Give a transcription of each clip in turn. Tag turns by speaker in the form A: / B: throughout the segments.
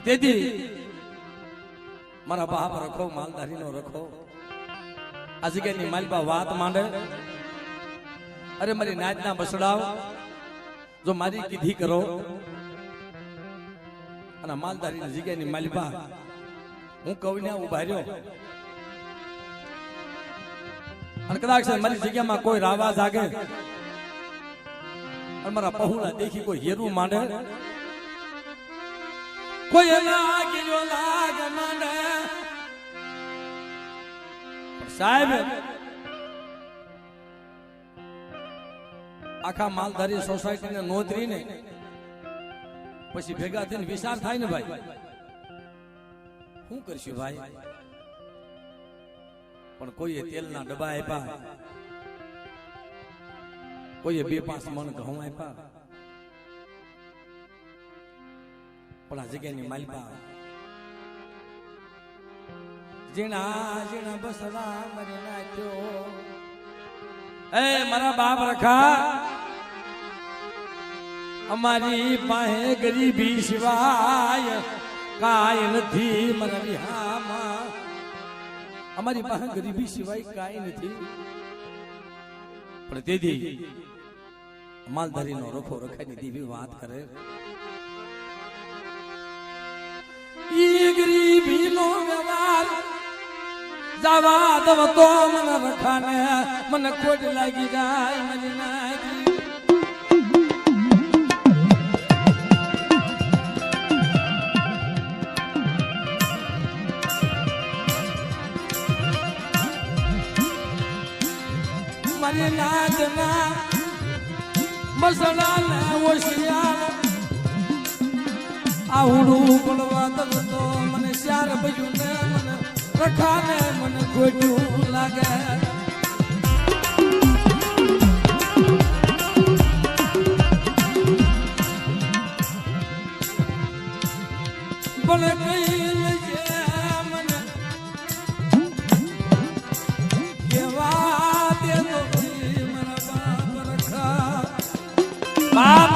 A: તેથી મારા બાપ રખો માલધારી નો રખો આ જગ્યાની માલપા વાત માંડે અરે મારી નાચના બસડાવ જો મારી કીધી કરો અને માલધારી જગ્યાની માલપા હું કવિને ઉભા રહ્યો અને કદાચ મારી જગ્યામાં કોઈ રાવા જાગે અને મારા પહુલા દેખી કોઈ હેરું માંડે કોઈ લાગ માંડે સાહેબ આખા માલધારી સોસાયટી ને નોંધરી ને પછી ભેગા થઈને વિચાર થાય ને ભાઈ શું કરશું ભાઈ પણ કોઈએ તેલના ડબ્બા આપ્યા કોઈએ 2-5 મણ ઘઉં આપ્યા પણ આ જગ્યાની માલપા જીણા જીણા બસડા મરી નાખ્યો એ મારા બાપ રખા અમારી પાસે ગરીબી સિવાય કાંઈ નથી મારા વિહામાં અમારી પાસે ગરીબી સિવાય કાંઈ નથી પણ તેથી માલધારી નો રખો રખાની દેવી વાત કરે ઈ ગરીબી નો વ્યવહાર જવા દવ તો મને રખાને મને ખોટ લાગી જાય મને નાખી મારી નાચના મસલા ને ઓશિયાર આવડું પડવા દવ તો મને શાર ભજું ને મને રખાને મને ખોટું લાગે પણ કઈ લેજે મને કેવા દે તો મારા બાપ રખા બાપ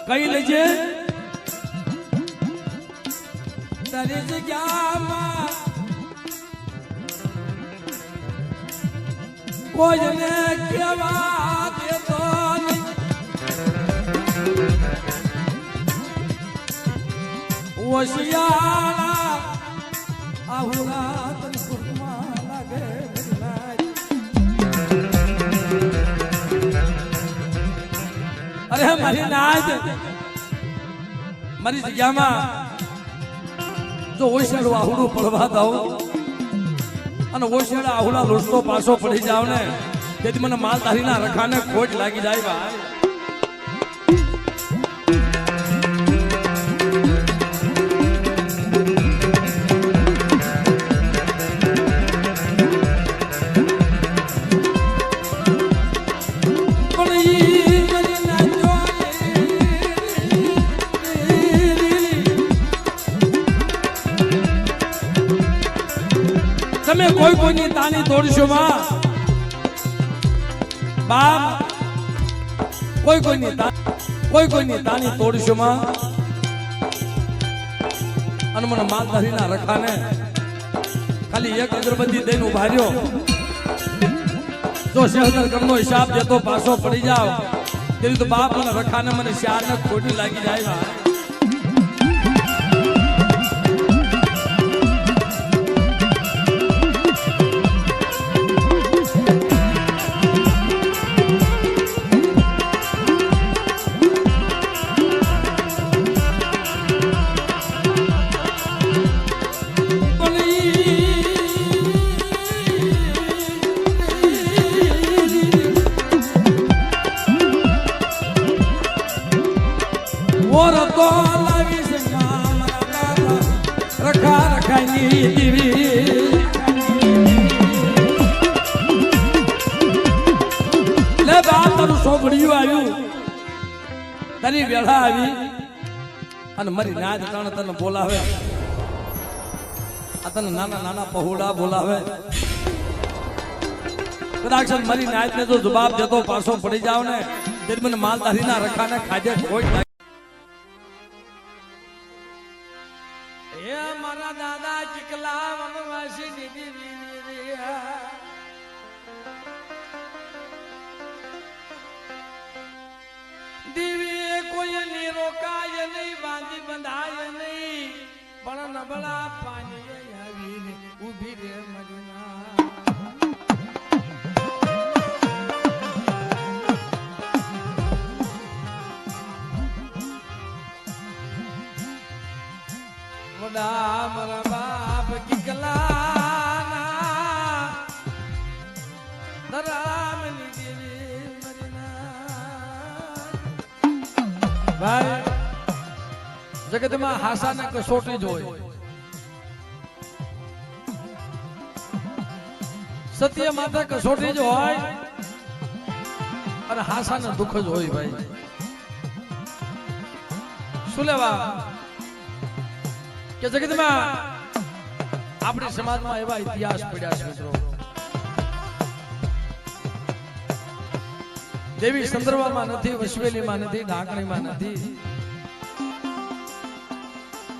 A: કઈ લેજે તારી જગ્યામાં કોઈને કેવા દેતો ઓશિયાળા આહુડા તન સુખમાં લાગે અરે મારી નાચ મારી જગ્યામાં જો ઓશિયાળું આહુડું પડવા દઉં અને ઓશિયાળા આહુડા લોસતો પાછો પડી જાવ ને તેથી મને માલધારીના રખાને ખોટ લાગી જાય ભાઈ તમે કોઈ કોઈની તાની તોડશો માં બાપ કોઈ કોઈની તાની તોડશો માં અને મને માલધારીના રખાને ખાલી એક અગરબત્તી દઈને ઉભા રહ્યો જો શહેર કરનો હિસાબ દેતો પાછો પડી જાવ તેવી તો બાપ અને રખાને મને શાર ને ખોટી લાગી જાય સોગડિયું આવ્યું તારી વેળા આવી અને મારી નાચ તને તને બોલાવે આ તને નાના નાના પહોળા બોલાવે કદાચ મારી નાચ ને જો જવાબ દેતો પાછો પડી જાવ ને તે મને માલધારીના રખાને ખાજે કોઈ એકલા વનવાસી દીદી દીવી કોઈ ની રોકાય નહીં બાંધી બંધાય નહીં પણ નબળા પાણી આવીને ઊભી રે મરના વડા મારા બાપ કિકલા ધરામની દેવી મરના ભાઈ જગતમાં હાસાને કસોટી જ હોય સત્ય માતા કસોટી જ હોય અને હાસાને દુઃખ જ હોય ભાઈ શું લેવા કે જગતમાં આપણી સમાજમાં એવા ઇતિહાસ પડ્યા છે મિત્રો દેવી સંદર્ભમાં નથી વસવેલીમાં નથી ઢાંકણીમાં નથી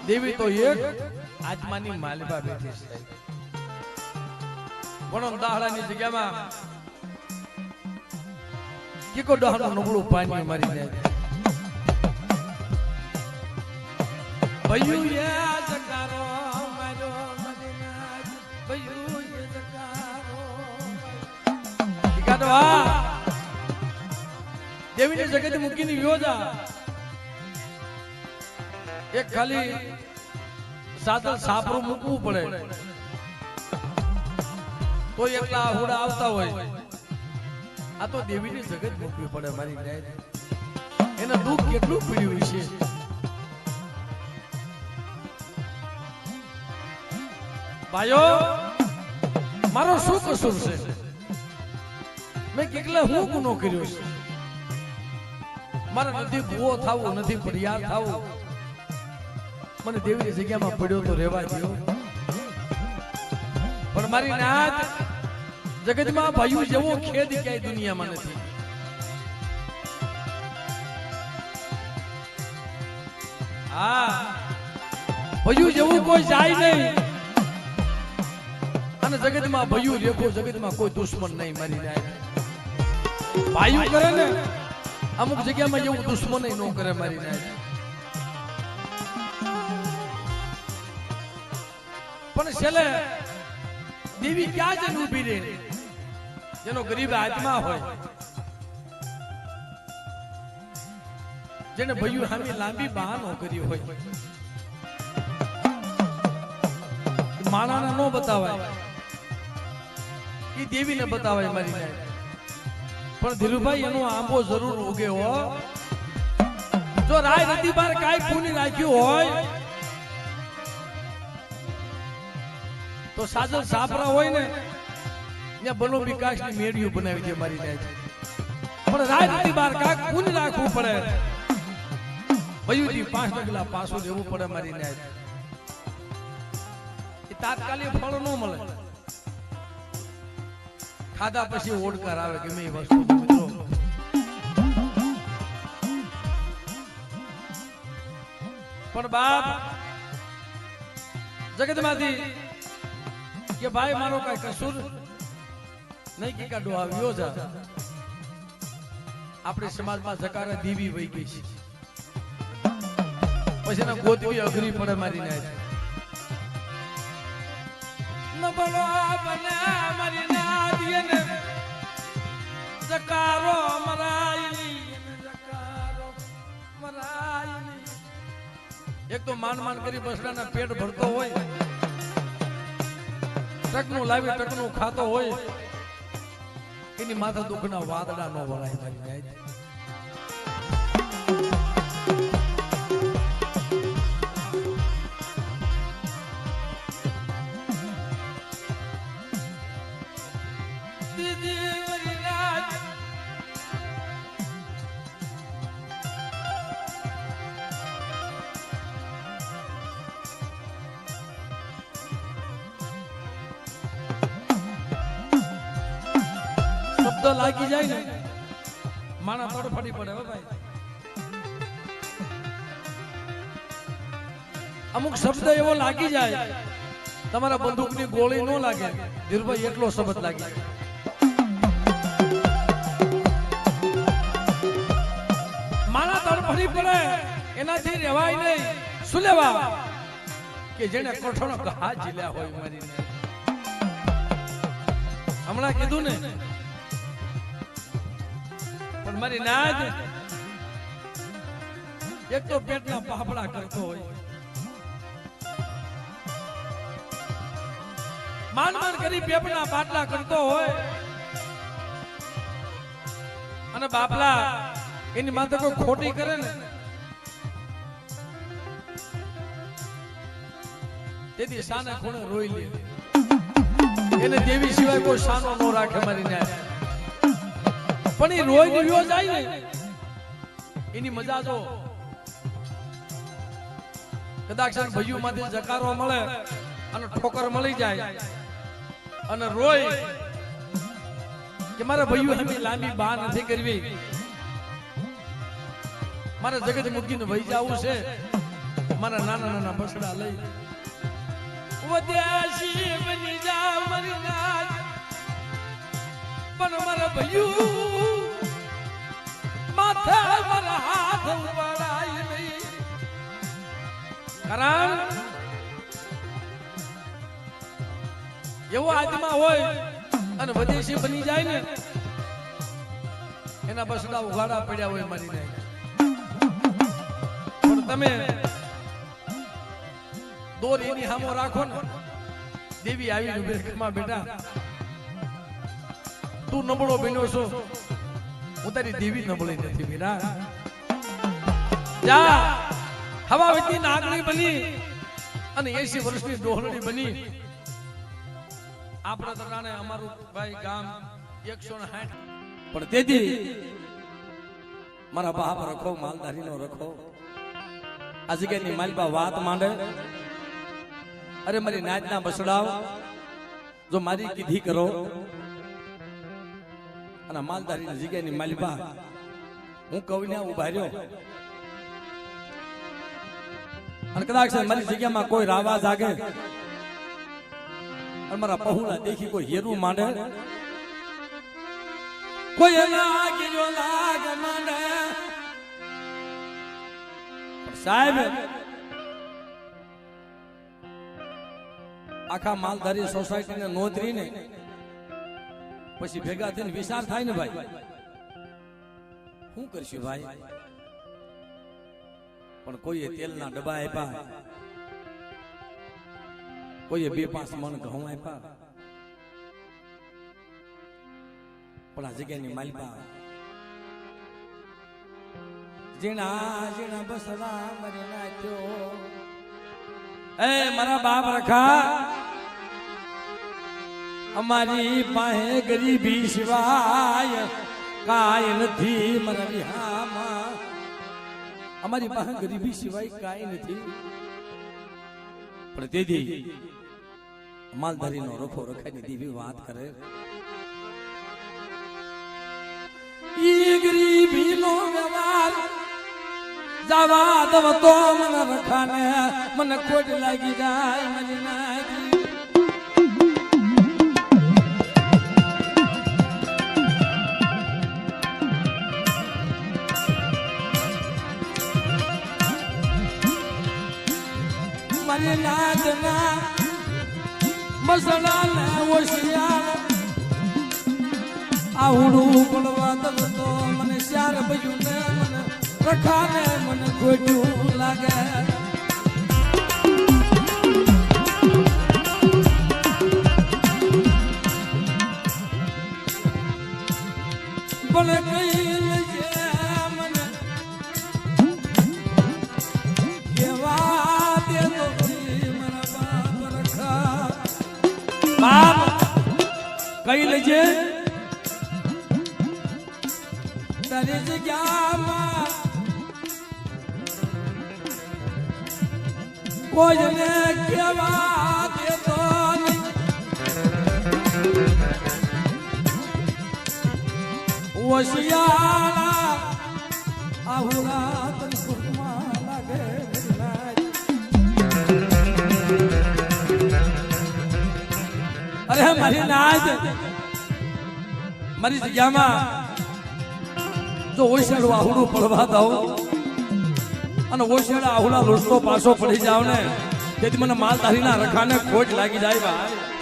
A: દેવી તો એક આત્માની માલિકા બેઠી છે પણ દાહડાની જગ્યામાં કીકો ડહાનું નબળું પાણી મારી જાય ભયું એ જકારો મારો મદીના ભયું એ જકારો ઠીકાડવા દેવીને જગત મૂકીને યોજા એક ખાલી સાદલ સાપરું મૂકવું પડે તો એકલા આહુડા આવતા હોય આ તો દેવીની જગત મૂકવી પડે મારી ગાય એના દુઃખ કેટલું પીડ્યું છે ભાઈઓ મારો શું કસૂર છે મેં કેટલા હું ગુનો કર્યો છે મારે નથી ભૂવો થાવું નથી ફરિયાદ થાવું મને દેવીની જગ્યામાં પડ્યો તો રહેવા દો પણ મારી નાત જગતમાં ભાઈઓ જેવો ખેદ ક્યાંય દુનિયામાં નથી હા ભાઈઓ જેવું કોઈ જાય નહીં અને જગતમાં ભયું રેખો જગતમાં કોઈ દુશ્મન નહીં મારી જાય ભાઈઓ કરે ને અમુક જગ્યામાં એવું દુશ્મન ન કરે મારી જાય પણ છેલ્લે દેવી ક્યાં જઈને ઊભી રહે જેનો ગરીબ આત્મા હોય જેને ભયું સામે લાંબી બહાનો કરી હોય માણાને ન બતાવાય એ દેવીને બતાવાય મારી જાય પણ ધીરુભાઈ એનો આંબો જરૂર ઉગે હો જો રાય નદી બાર કાંઈ પૂની રાખ્યું હોય તો સાજલ સાપરા હોય ને ત્યાં બનો વિકાસની મેળીઓ બનાવી દે મારી જાય પણ રાય નદી બાર કાંઈક પૂની રાખવું પડે ભયુજી 5 ડગલા પાછું લેવું પડે મારી જાય તાત્કાલિક ફળ ન મળે ખાધા પછી ઓડકાર આવે ગમે એ વસ્તુ મિત્રો પણ બાપ જગતમાંથી કે ભાઈ મારો કઈ કસૂર નહીં કે કાઢો આવ્યો જા આપણી સમાજમાં જકારા દીવી વહી ગઈ છે પછી એના ગોતવી અઘરી પડે મારી નાય નબળો બને મારી નાદીએ ને જકારો મરાયલી જકારો મરાયલી એક તો માન માન કરી બસડાના પેટ ભરતો હોય ટકનું લાવી ટકનું ખાતો હોય એની માથા દુખના વાદળા નો વળાય મારી જાય શબ્દ લાગી જાય ને માણા તડફડી પડે હો ભાઈ અમુક શબ્દ એવો લાગી જાય તમારા બંદૂકની ગોળી ન લાગે ધીરુભાઈ એટલો શબ્દ લાગે મારા તડફડી પડે એનાથી રહેવાય નહીં શું લેવા કે જેને કોઠોનો ઘા ઝીલ્યા હોય મારીને હમણાં કીધું ને પણ મારી નાજ એક તો પેટના પાપડા કરતો હોય માન માન કરી પેપના પાટલા કરતો હોય અને બાપલા એની માથે કોઈ ખોટી કરે ને તેથી સાના ખૂણે રોઈ લે એને દેવી સિવાય કોઈ સાનો ન રાખે મારી ન્યાય પણ એ રોઈ નિવ્યો જાય ને એની મજા જો કદાચ ભૈયું માંથી જકારો મળે અને ઠોકર મળી જાય અને રોય કે મારા ભૈયું હમી લાંબી બા નથી કરવી મારે જગત મૂકીને વહી જવું છે મારા નાના નાના બસડા લઈ વદ્યાશી બની જા મારી નાજ પણ મારા ભૈયું માથા મારા હાથ ઉપાડાય નહીં કારણ એવો આત્મા હોય અને વિદેશી બની જાય ને એના બસડા ઉઘાડા પડ્યા હોય મારી નાય પણ તમે દોર એની સામો રાખો ને દેવી આવી બેઠકમાં બેટા તું નબળો બન્યો છો હું તારી દેવી નબળી નથી બેટા જા હવા વીતી નાગણી બની અને 80 વર્ષની ડોહલડી બની આપણા તરાણે અમારું ભાઈ ગામ 160 પણ તેથી મારા બાપ રખો માલધારીનો રખો આ જગ્યાની માલબા વાત માંડે અરે મારી નાચના બસડાવ જો મારી કીધી કરો અને માલધારીની જગ્યાની માલબા હું કવિના ઉભા રહ્યો અને કદાચ મારી જગ્યામાં કોઈ રાવા જાગે અને મારા પહુલા દેખી કોઈ હેરું માંડે કોઈ લાગ્યો લાગ માંડે સાહેબ આખા માલધારી સોસાયટીને નોંધરીને પછી ભેગા થઈને વિચાર થાય ને ભાઈ શું કરશું ભાઈ પણ કોઈએ તેલના ડબ્બા આપ્યા કોઈએ 2-5 મણ ઘઉં આપ્યા પણ આ જગ્યાની માલિકા જીણા જીણા બસડા મરી નાખ્યો એ મારા બાપ રખા અમારી પાસે ગરીબી સિવાય કાંઈ નથી મારા વિહામાં અમારી પાસે ગરીબી સિવાય કાંઈ નથી પણ તેથી માલધારીનો રખો રખાની દેવી વાત કરે ઈ ગરીબીનો વ્યવહાર જવા દવ તો મને રખાને મને ખોટ લાગી જાય મને નાગી મારી નાદના મસલાને ઓશિયાર આવડું પડવા દવ તો મને શ્યાર ભયું ને મને રખાને મને ખોટું લાગે ભલે કઈ લેજે મને કેવા દે તો મારા બાપ રખા બાપ કઈ લેજે તારી જગ્યામાં કોઈને કેવા દેતો નહીં ઓશિયાળા આહુરા તન સુખમાં લાગે મારી નાજ મારી જગ્યામાં જો ઓશિયાળું આહુડું પડવા દઉં અને ઓશિયાળા આહુડા લૂંટતો પાછો પડી જાવ ને તેથી મને માલધારીના રખાને ખોટ લાગી જાય ભાઈ